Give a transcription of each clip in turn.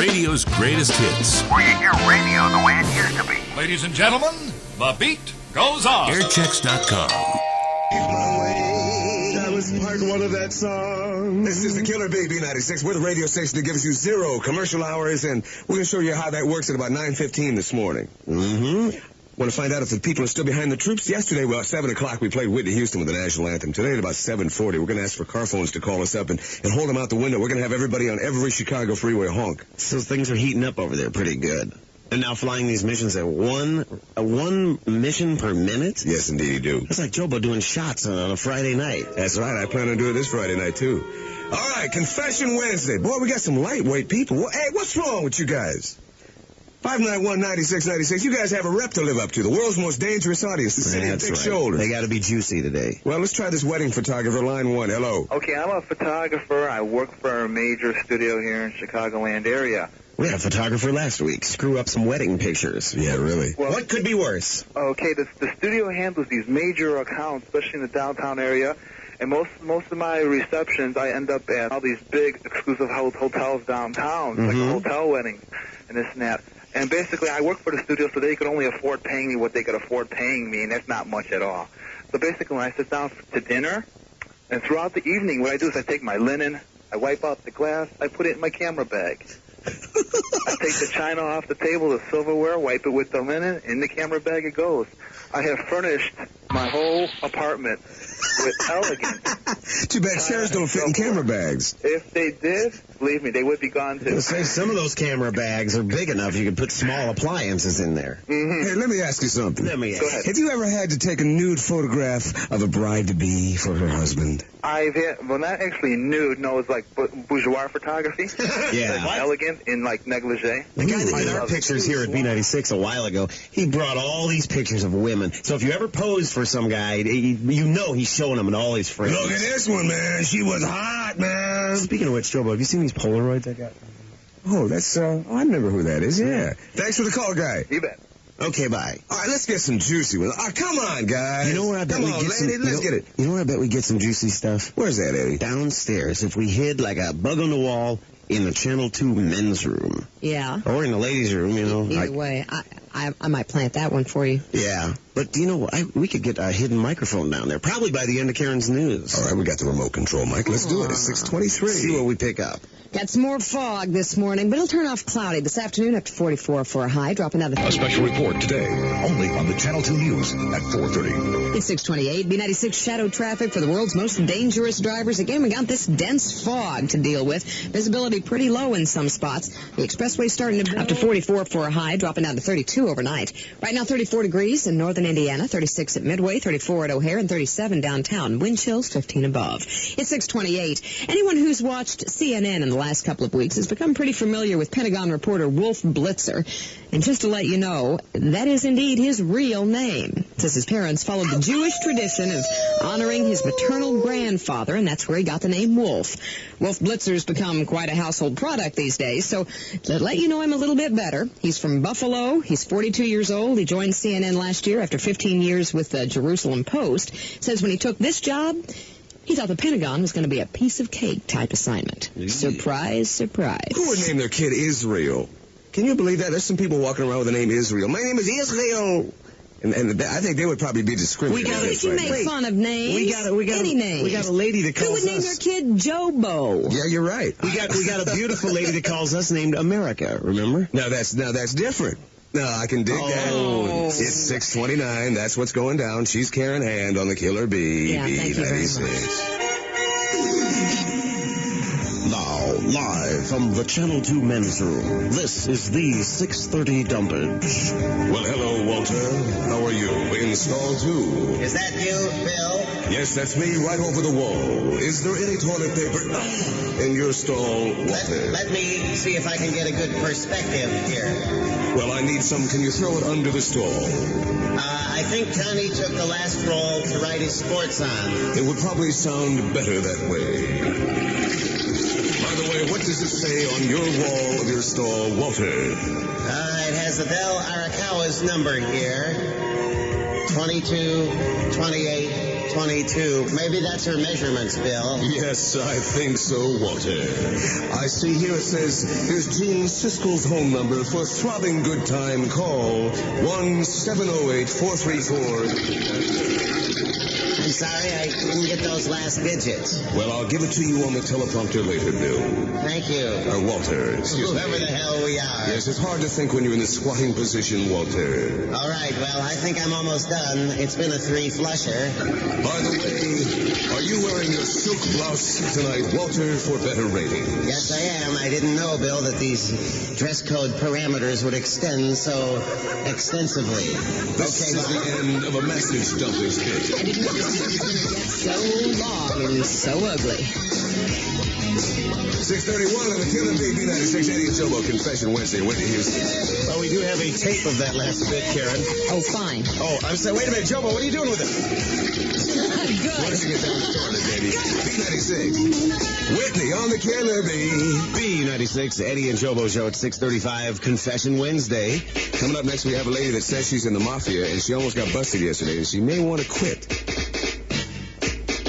radio's greatest hits. Where you hear radio the way it used to be. Ladies and gentlemen, the beat goes on. Airchecks.com. That was part one of that song. This is the Killer B96. We're the radio station that gives you 0 commercial hours, and we're going to show you how that works at about 9:15 this morning. Want to find out if the people are still behind the troops? Yesterday, well, at 7 o'clock, we played Whitney Houston with the national anthem. Today, at about 7:40, we're going to ask for car phones to call us up and hold them out the window. We're going to have everybody on every Chicago freeway honk. So things are heating up over there pretty good. They're now flying these missions at one mission per minute? Yes, indeed, you do. That's like JoBo doing shots on a Friday night. That's right. I plan on doing this Friday night, too. All right, Confession Wednesday. Boy, we got some lightweight people. Hey, what's wrong with you guys? 591-9696. You guys have a rep to live up to. The world's most dangerous audience. The city of thick shoulders. They got to be juicy today. Well, let's try this wedding photographer. Line 1. Hello. Okay, I'm a photographer. I work for a major studio here in Chicagoland area. We had a photographer last week screw up some wedding pictures. Yeah, really? Well, what could be worse? Okay, the studio handles these major accounts, especially in the downtown area. And most of my receptions, I end up at all these big exclusive hotels downtown, like the hotel weddings and this and that. And basically, I work for the studio, so they could only afford paying me what they could afford paying me, and that's not much at all. So basically, when I sit down to dinner, and throughout the evening, what I do is I take my linen, I wipe out the glass, I put it in my camera bag. I take the china off the table, the silverware, wipe it with the linen, in the camera bag it goes. I have furnished my whole apartment with elegant. Too bad chairs don't fit in camera bags. If they did, believe me, they would be gone too. Say some of those camera bags are big enough you could put small appliances in there. Hey, let me ask you something. Let me ask. Have you ever had to take a nude photograph of a bride-to-be for her husband? I've had, well, not actually nude, no, it's like bourgeois photography. Yeah. Like elegant in like negligee. The guy that did our pictures here at B96 a while ago, he brought all these pictures of women. So if you ever pose for some guy, you know he's showing them to all his friends. Look at this one, man. She was hot, man. Speaking of which, JoBo, have you seen these Polaroids I got? Oh, that's, I remember who that is, yeah. Thanks for the call, guy. You bet. Okay, bye. All right, let's get some juicy ones. Come on, guys. You know where I bet we get some... Let's get it. You know where I bet we get some juicy stuff? Where's that, Eddie? Downstairs. If we hid like a bug on the wall in the Channel 2 men's room. Yeah. Or in the ladies' room, you know. Either way, I might plant that one for you. Yeah. But, you know, we could get a hidden microphone down there, probably by the end of Karen's news. All right, we got the remote control, Mike. Let's do it. It's 6:23. See what we pick up. Got some more fog this morning, but it'll turn off cloudy this afternoon up to 44 for a high, drop another... A special report today, only on the Channel 2 News at 4:30. It's 6:28. B96 shadow traffic for the world's most dangerous drivers. Again, we got this dense fog to deal with. Visibility pretty low in some spots. The expressway starting to up to 44 for a high, dropping down to 32 overnight. Right now, 34 degrees in northern Indiana, 36 at Midway, 34 at O'Hare, and 37 downtown. Wind chills 15 above. It's 6:28. Anyone who's watched CNN in the last couple of weeks has become pretty familiar with Pentagon reporter Wolf Blitzer. And just to let you know, that is indeed his real name. It says his parents followed the Jewish tradition of honoring his maternal grandfather, and that's where he got the name Wolf. Wolf Blitzer's become quite a household product these days, so to let you know him a little bit better, he's from Buffalo. He's 42 years old. He joined CNN last year after 15 years with the Jerusalem Post. Says when he took this job, he thought the Pentagon was going to be a piece of cake type assignment. Surprise, surprise. Who would name their kid Israel? Can you believe that? There's some people walking around with the name Israel. My name is Israel. And I think they would probably be discriminated against. You make fun of names. Any name. We got a lady that calls us. Who would name their kid JoBo? Yeah, you're right. We got a beautiful lady that calls us named America, remember? Now that's different. No, I can dig that. It's 6:29. That's what's going down. She's Karen Hand on the Killer B. Yeah, thank you very much. Now, live from the Channel 2 men's room, this is the 6:30 dumpage. Well, hello, Walter. How are you? Installed too. Is that you, Bill? Yes, that's me right over the wall. Is there any toilet paper in your stall, Walter? Let me see if I can get a good perspective here. Well, I need some. Can you throw it under the stall? I think Connie took the last roll to write his sports on. It would probably sound better that way. By the way, what does it say on your wall of your stall, Walter? It has the Bell Arakawa's number here. 2228 22. Maybe that's her measurements, Bill. Yes, I think so, Walter. I see here it says, here's Gene Siskel's home number for throbbing good time. Call 1-708-434. I'm sorry, I didn't get those last digits. Well, I'll give it to you on the teleprompter later, Bill. Thank you. Walter, excuse me. Whoever the hell we are. Yes, it's hard to think when you're in the squatting position, Walter. All right, well, I think I'm almost done. It's been a 3-flusher. By the way, are you wearing your silk blouse tonight, Walter, for better rating? Yes, I am. I didn't know, Bill, that these dress code parameters would extend so extensively. This is the end of a message dumping skit. I didn't know this was going to get so long and so ugly. 6:31 on the Killer B96 Eddie and JoBo Confession Wednesday. Whitney Houston. Well, we do have a tape of that last bit, Karen. Oh, fine. Oh, I'm saying, wait a minute, JoBo, what are you doing with it? Why Good. don't you get down the toilet, baby? B96. Whitney on the Killer B96, Eddie and JoBo show at 6:35, Confession Wednesday. Coming up next, we have a lady that says she's in the mafia, and she almost got busted yesterday, and she may want to quit.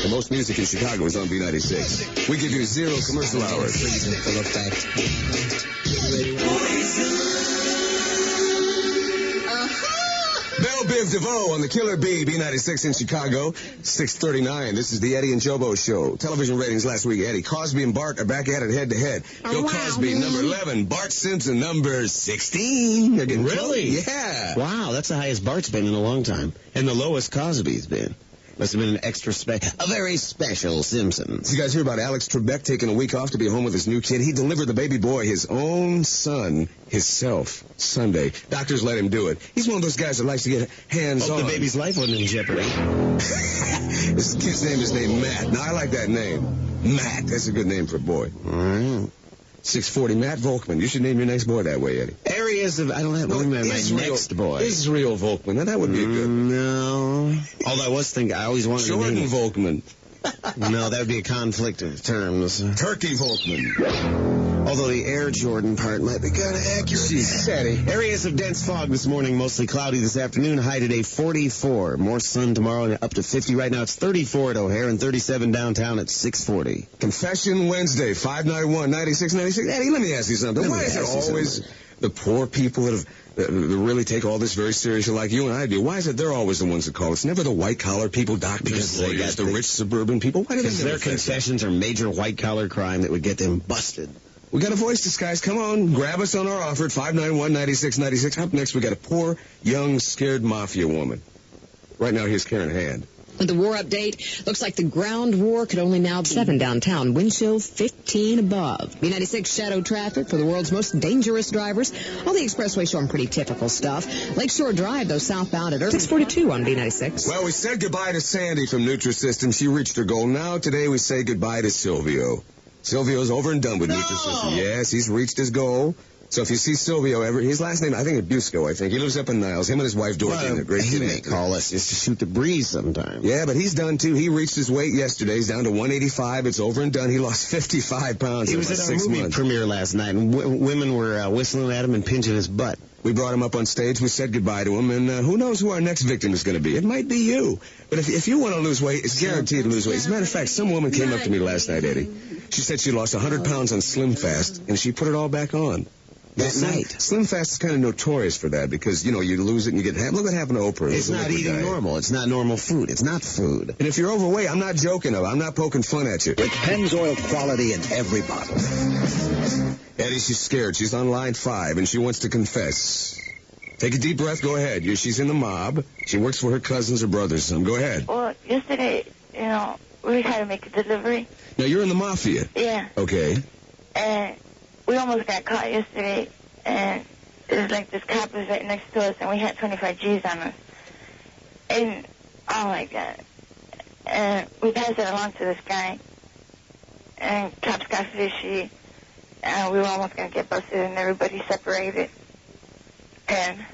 The most music in Chicago is on B96. We give you 0 commercial hours. Bell Biv DeVoe on the Killer B, B96 in Chicago, 6:39. This is the Eddie and JoBo show. Television ratings last week, Eddie. Cosby and Bart are back at it head-to-head. Bill Cosby, number 11. Bart Simpson, number 16. They're getting Really? close. Yeah. Wow, that's the highest Bart's been in a long time. And the lowest Cosby's been. Must have been a very special Simpsons. Did you guys hear about Alex Trebek taking a week off to be home with his new kid? He delivered the baby boy, his own son, himself, Sunday. Doctors let him do it. He's one of those guys that likes to get hands-on. Hope the baby's life wasn't in jeopardy. This kid's name is named Matt. Now, I like that name. Matt. That's a good name for a boy. All right. 640, Matt Volkman. You should name your next boy that way, Eddie. Areas of, I don't have my next boy. Israel Volkman. Now, that would be a good. No. Although I was thinking, I always wanted Jordan to name Volkman. No, that would be a conflict of terms. Turkey Volkman. Although the Air Jordan part might be kind of accurate. Jeez, Eddie. Areas of dense fog this morning, mostly cloudy this afternoon. High today, 44. More sun tomorrow, and up to 50. Right now, it's 34 at O'Hare and 37 downtown at 640. Confession Wednesday, 591-9696. Eddie, let me ask you something. Why is it always the poor people that really take all this very seriously, like you and I do? Why is it they're always the ones that call? It's never the white-collar people, doctors, lawyers, the rich suburban people. Why do they Because their confessions are major white-collar crime that would get them busted. We got a voice disguise. Come on, grab us on our offer at 591-9696. Up next, we got a poor, young, scared mafia woman. Right now, here's Karen Hand. With the war update, looks like the ground war could only now be 7 downtown, wind chill 15 above. B96 shadow traffic for the world's most dangerous drivers. All the expressways showing pretty typical stuff. Lakeshore Drive, though, southbound at 642 on B96. Well, we said goodbye to Sandy from Nutrisystem. She reached her goal. Now, today, we say goodbye to Silvio. Silvio's over and done with Nutrisystem. Yes, he's reached his goal. So if you see Silvio ever, his last name, I think it's Busco, I think. He lives up in Niles. Him and his wife, Dorothy, and a great He kid. may call us just to shoot the breeze sometime. Yeah, but he's done, too. He reached his weight yesterday. He's down to 185. It's over and done. He lost 55 pounds He in was about at our 6 movie months. premiere last night, and women were whistling at him and pinching his butt. We brought him up on stage. We said goodbye to him, and who knows who our next victim is going to be. It might be you. But if you want to lose weight, it's guaranteed to lose weight. As a matter of fact, some woman came up to me last night, Eddie. She said she lost 100 pounds on Slim Fast, and she put it all back on. That night. Slim Fast is kind of notorious for that because, you lose it and you get... Look what happened to Oprah. It's not eating normal. It's not normal food. It's not food. And if you're overweight, I'm not joking. I'm not poking fun at you. With Pennzoil quality in every bottle. Eddie, she's scared. She's on line 5, and she wants to confess. Take a deep breath. Go ahead. She's in the mob. She works for her cousins or brothers. Go ahead. Well, yesterday, we had to make a delivery. Now, you're in the mafia. Yeah. Okay. And we almost got caught yesterday, and it was like this cop was right next to us, and we had 25 G's on us. And, oh my God. And we passed it along to this guy, and cops got fishy, and we were almost going to get busted, and everybody separated. And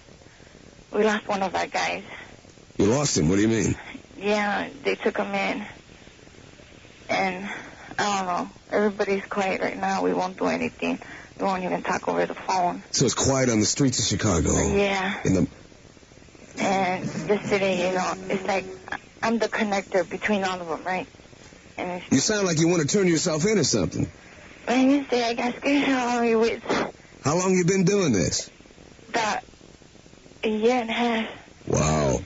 we lost one of our guys. You lost him? What do you mean? Yeah, they took him in, and I don't know. Everybody's quiet right now. We won't do anything. We won't even talk over the phone. So it's quiet on the streets of Chicago. Yeah. In the... And yesterday, it's like I'm the connector between all of them, right? And You sound like you want to turn yourself into something. when you say I got scared on me with How long you been doing this? about a year and a half. Wow.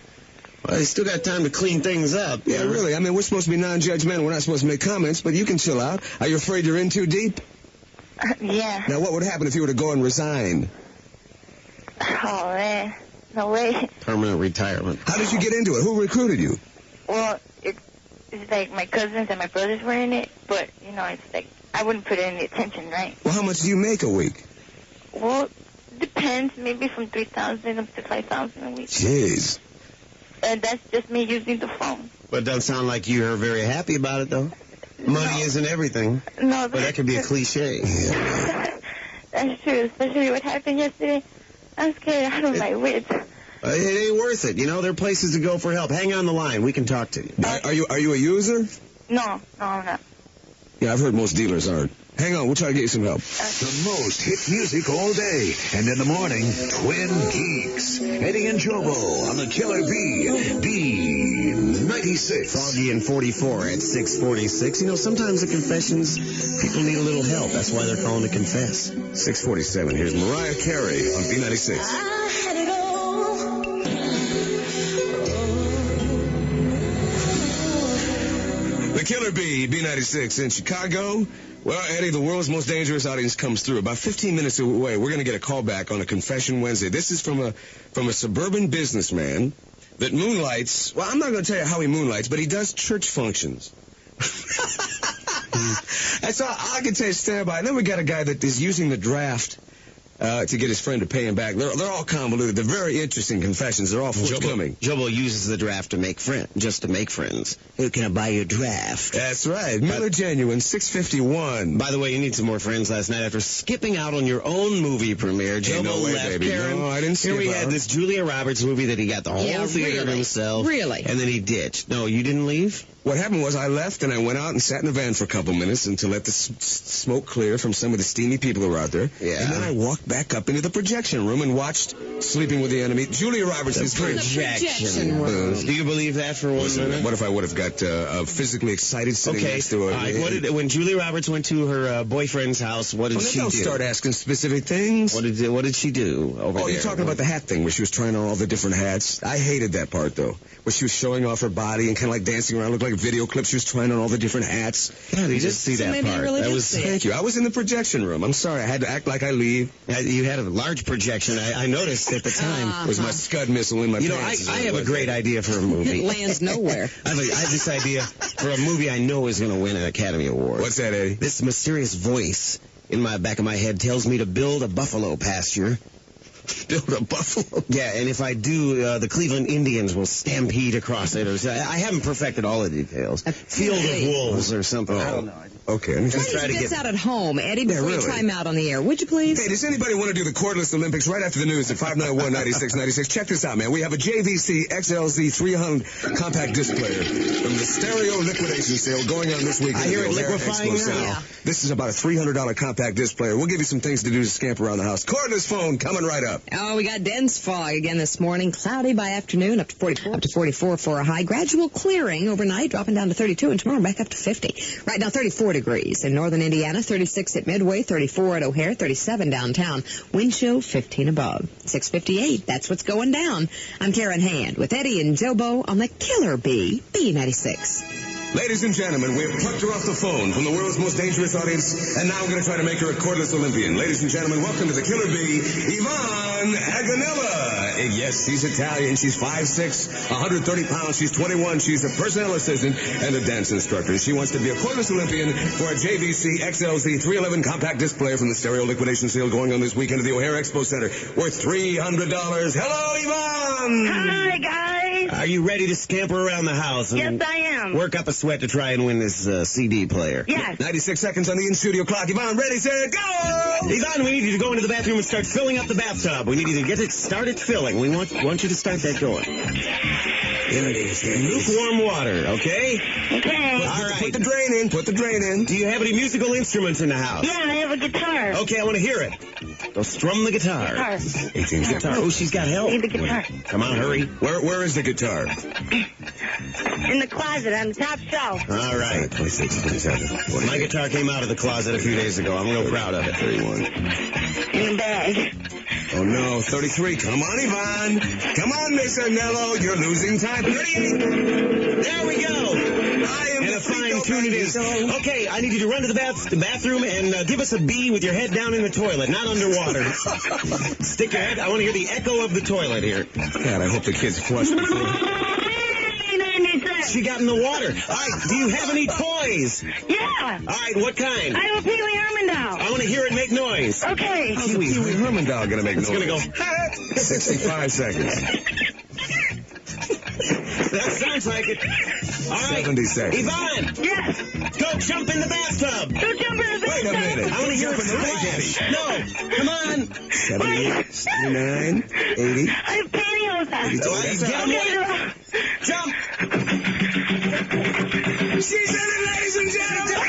Well, you still got time to clean things up. Yeah, really. I mean, we're supposed to be non-judgmental. We're not supposed to make comments, but you can chill out. Are you afraid you're in too deep? Yeah. Now, what would happen if you were to go and resign? Oh, man. No way. Permanent retirement. How did you get into it? Who recruited you? Well, it's like my cousins and my brothers were in it, but, you know, it's like I wouldn't put any attention, right? Well, how much do you make a week? Well, depends. Maybe from $3,000 up to $5,000 a week. Jeez. And that's just me using the phone. But it doesn't sound like you're very happy about it, though. Money isn't everything. No, But that could be a cliche. That's true, especially what happened yesterday. I'm scared out of my wits. It ain't worth it. You know, there are places to go for help. Hang on the line. We can talk to you. Are you a user? No, I'm not. Yeah, I've heard most dealers aren't. Hang on, we'll try to get you some help. The most hit music all day. And in the morning, Twin Geeks. Eddie and JoBo on the Killer B. B96. Foggy and 44 at 646. You know, sometimes the confessions, people need a little help. That's why they're calling to confess. 647. Here's Mariah Carey on B96. The Killer B, B96 in Chicago. Well, Eddie, the world's most dangerous audience comes through. About 15 minutes away, we're going to get a call back on a Confession Wednesday. This is from a suburban businessman that moonlights. Well, I'm not going to tell you how he moonlights, but he does church functions. That's all I can tell you, stand by. And then we got a guy that is using the draft to get his friend to pay him back. They're all convoluted. They're very interesting confessions. They're all forthcoming. JoBo uses the draft to make friends, just to make friends. Who can I buy your draft? That's right. Miller Genuine, 651. By the way, you need some more friends last night after skipping out on your own movie premiere. JoBo no way, left, baby. Karen. No, I didn't skip Here we out. had this Julia Roberts movie that he got the whole theater to himself. Really? And then he ditched. No, you didn't leave? What happened was I left and I went out and sat in the van for a couple minutes and to let the smoke clear from some of the steamy people who were out there. Yeah. And then I walked back up into the projection room and watched Sleeping with the Enemy. Julia Roberts is great. Projection room. Do you believe that for 1 minute? What if I would have got physically excited sitting next to her? All right. When Julia Roberts went to her boyfand's house, what did she do? Don't start asking specific things. What did she do over there? Oh, you're talking about the hat thing where she was trying on all the different hats. I hated that part, though, where she was showing off her body and kind of like dancing around. Looked like a video clip. She was trying on all the different hats. God, you just see that maybe part. you really That did was see it. Thank you. I was in the projection room. I'm sorry. I had to act like I leave. You had a large projection. I noticed at the time. It was my Scud missile in my You know, pants. I have a great idea for a movie. It lands nowhere. I have this idea for a movie I know is going to win an Academy Award. What's that, Eddie? This mysterious voice in my back of my head tells me to build a buffalo pasture. Build a buffalo? Yeah, and if I do, the Cleveland Indians will stampede across it. Or I haven't perfected all the details. Field of Wolves or something. I don't know. Okay. Try to get this out at home, Eddie, before you try him out on the air. Would you please? Hey, does anybody want to do the cordless Olympics right after the news at 591-9696? Check this out, man. We have a JVC XLZ 300 compact disc player from the stereo liquidation sale going on this week. I hear it liquefying now. Yeah. This is about a $300 compact disc player. We'll give you some things to do to scamper around the house. Cordless phone coming right up. Oh, we got dense fog again this morning. Cloudy by afternoon, up to 44 for a high. Gradual clearing overnight, dropping down to 32, and tomorrow back up to 50. Right now, 34 degrees in northern Indiana, 36 at Midway, 34 at O'Hare, 37 downtown. Wind chill 15 above. 6:58. That's what's going down. I'm Karen Hand with Eddie and JoBo on the Killer Bee, B96. Ladies and gentlemen, we have plucked her off the phone from the world's most dangerous audience, and now we're going to try to make her a cordless Olympian. Ladies and gentlemen, welcome to the Killer Bee, Yvonne Aganella. Yes, she's Italian. She's 5'6", 130 pounds. She's 21. She's a personnel assistant and a dance instructor. She wants to be a cordless Olympian for a JVC XLZ 311 compact disc player from the stereo liquidation sale going on this weekend at the O'Hare Expo Center, worth $300. Hello, Yvonne! Hi, guys. Are you ready to scamper around the house and Yes, I am. work up a sweat to try and win this CD player? Yes. 96 seconds on the in-studio clock. Yvonne, ready, set, go! Yvonne, we need you to go into the bathroom and start filling up the bathtub. We need you to get it started filling. We want you to start that going. There it is. Lukewarm water, okay? Okay. All right. Put the drain in. Put the drain in. Do you have any musical instruments in the house? Yeah, I have a guitar. Okay, I want to hear it. Go strum the guitar. Guitar. 18 Guitar. Oh, she's got help. Need the guitar. Come on, hurry. Where is the guitar? In the closet on the top shelf. All right. 26, 27, My guitar came out of the closet a few days ago. I'm real proud of it. 31. In the bag. Oh, no, 33. Come on, Yvonne. Come on, Miss Anello. You're losing time. 38. There we go. I am And a fine tune it is. Okay, I need you to run to the bathroom and give us a B with your head down in the toilet, not underwater. Stick your head. I want to hear the echo of the toilet here. God, I hope the kids flush before. She got in the water. All right, do you have any toys? Yeah. All right, what kind? I have a Pee Wee Herman doll. I want to hear it make noise. Okay. How's the Pee Wee Herman doll going to make noise? It's going to go. 65 seconds. That sounds like it. All right. 70 seconds. Yvonne. Yes. Go jump in the bathtub. Go jump in the Wait a minute. I want to hear it Jump in the lake, splash. Eddie. No, come on. 78, 79, 80. I have pantyhose on. Get him wet. Jump. She said it, ladies and gentlemen.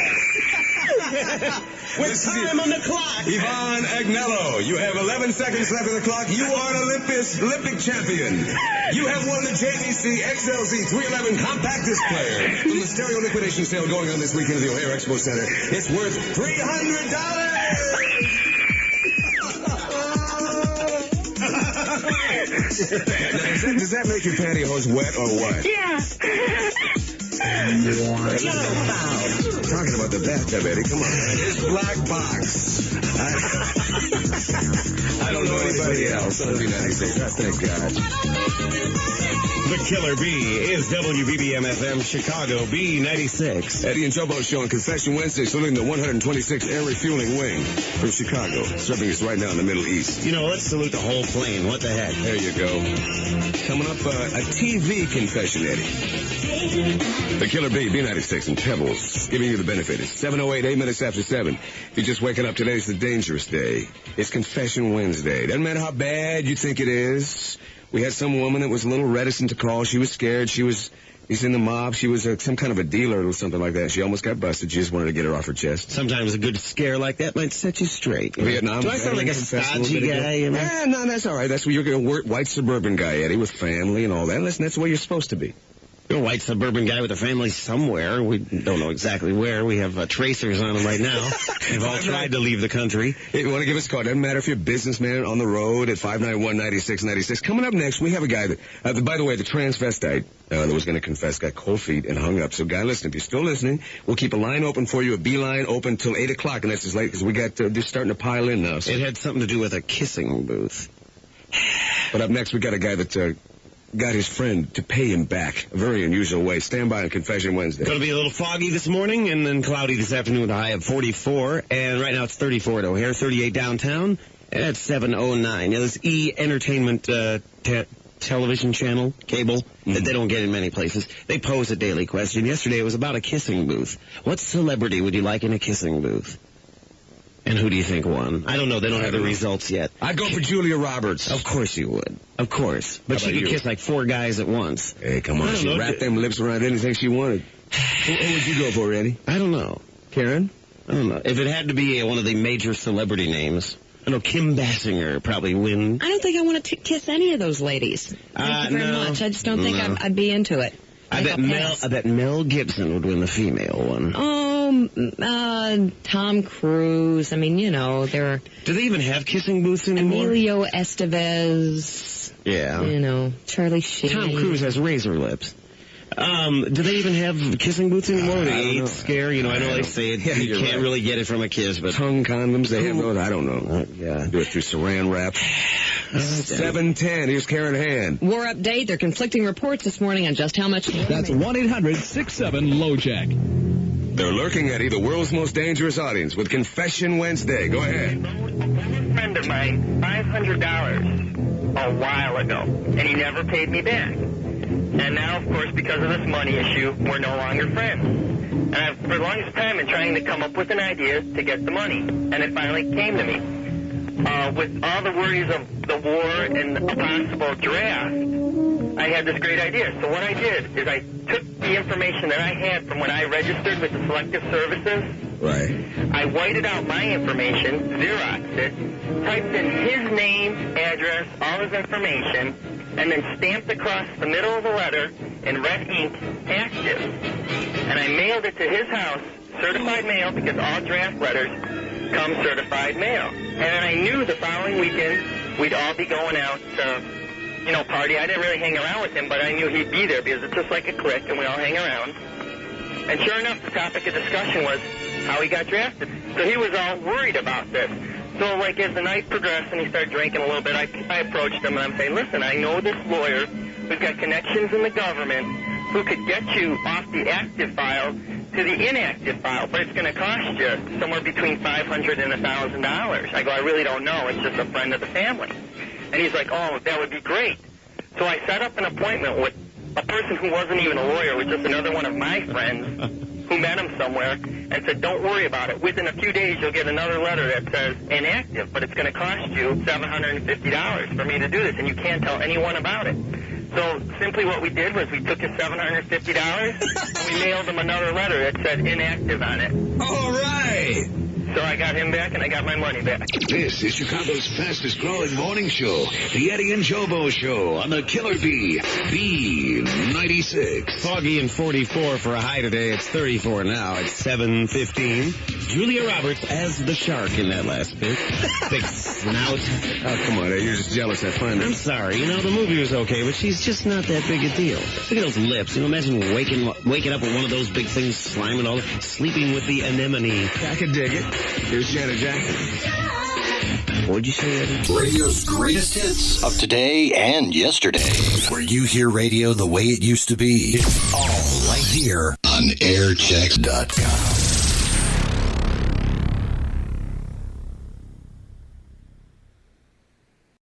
With time on the clock. Yvonne Agnello, you have 11 seconds left on the clock. You are an Olympic champion. You have won the JVC XLZ 311 compact disc player from the stereo liquidation sale going on this weekend at the O'Hare Expo Center. It's worth $300. Now, does that make your pantyhose wet or what? Yeah. Talking about the bathtub, Eddie. Come on. It's black box. I don't know anybody else. B96. Thank God. The Killer Bee is WBBM-FM Chicago B96. Eddie and JoBo show on Confession Wednesday, saluting the 126th Air Refueling Wing from Chicago, serving us right now in the Middle East. You know, let's salute the whole plane. What the heck? There you go. Coming up, a TV confession, Eddie. The Killer Bee, B96 and Pebbles, giving you the benefit. It's 7:08, 8 minutes after 7. If you're just waking up, today's the dangerous day. It's Confession Wednesday. Doesn't matter how bad you think it is. We had some woman that was a little reticent to call. She was scared. She's in the mob. She was some kind of a dealer or something like that. She almost got busted. She just wanted to get her off her chest. Sometimes a good scare like that might set you straight. Vietnam. Do I sound like a stodgy guy? You know? No, that's all right. That's where you're going to work. White suburban guy, Eddie, with family and all that. Listen, that's the way you're supposed to be. You're a white suburban guy with a family somewhere. We don't know exactly where. We have tracers on them right now. They've all tried to leave the country. If you want to give us a call, doesn't matter if you're a businessman on the road at 591-9696. Coming up next, we have a guy that, by the way, the transvestite that was going to confess got cold feet and hung up. So, guy, listen, if you're still listening, we'll keep a line open for you, a B line open till 8 o'clock, and that's as late because we got they're starting to pile in now. So. It had something to do with a kissing booth. But up next, we got a guy that got his friend to pay him back. A very unusual way. Stand by on Confession Wednesday. Going to be a little foggy this morning and then cloudy this afternoon with a high of 44. And right now it's 34 at O'Hare, 38 downtown. And it's 7:09. Now, this E! Entertainment television channel, cable, that they don't get in many places. They pose a daily question. Yesterday it was about a kissing booth. What celebrity would you like in a kissing booth? And who do you think won? I don't know. They don't have the results yet. I'd go for Julia Roberts. Of course you would. Of course. But she could kiss like 4 guys at once. Hey, come on. She wrapped them lips around anything she wanted. Who would you go for, Eddie? I don't know. Karen? I don't know. If it had to be one of the major celebrity names, I know Kim Basinger probably win. I don't think I want to kiss any of those ladies. Thank you very much. I just don't think I'd be into it. I bet Mel Gibson would win the female one. Tom Cruise. I mean, you know, they're... Do they even have kissing booths anymore? Emilio Estevez. Yeah. You know, Charlie Sheen. Tom Cruise has razor lips. Do they even have kissing booths anymore? The AIDS scare? You know, I know they say it. Yeah, you can't really get it from a kiss, but... Tongue condoms, they have those? I don't know. Yeah. Do it through saran wrap. 7:10. Here's Karen Hand. War update. There are conflicting reports this morning on just how much... That's 1-800-67-LOW-JACK. They're lurking at the world's most dangerous audience with Confession Wednesday. Go ahead. A friend of mine $500 a while ago, and he never paid me back. And now, of course, because of this money issue, we're no longer friends. And I've, for the longest time, been trying to come up with an idea to get the money. And it finally came to me. With all the worries of the war and the possible draft, I had this great idea. So what I did is I took the information that I had from when I registered with the Selective Services Right. I whited out my information, Xeroxed it, typed in his name, address, all his information, and then stamped across the middle of the letter in red ink, active. And I mailed it to his house, certified mail, because all draft letters come certified mail. And then I knew the following weekend we'd all be going out to, party. I didn't really hang around with him, but I knew he'd be there because it's just like a clique, and we all hang around. And sure enough, the topic of discussion was how he got drafted. So he was all worried about this. So, as the night progressed and he started drinking a little bit, I approached him and I'm saying, listen, I know this lawyer who's got connections in the government who could get you off the active file to the inactive file, but it's going to cost you somewhere between $500 and $1,000. I go, I really don't know. It's just a friend of the family. And he's like, oh, that would be great. So I set up an appointment with a person who wasn't even a lawyer, was just another one of my friends who met him somewhere and said, don't worry about it. Within a few days, you'll get another letter that says inactive, but it's going to cost you $750 for me to do this, and you can't tell anyone about it. So simply what we did was we took his $750 and we mailed him another letter that said inactive on it. All right. So I got him back and I got my money back. This is Chicago's fastest growing morning show, the Eddie and JoBo Show on the Killer Bee, B96. Foggy and 44 for a high today. It's 34 now. It's 7:15. Julia Roberts as the shark in that last bit. Big snout. Oh, come on, you're just jealous I find her. I'm sorry. The movie was okay, but she's just not that big a deal. Look at those lips. Imagine waking up with one of those big things, sliming all, sleeping with the anemone. I could dig it. Here's Janet Jackson. What'd you say, Eddie? Radio's greatest hits of today and yesterday. Where you hear radio the way it used to be. It's all right here on aircheck.com.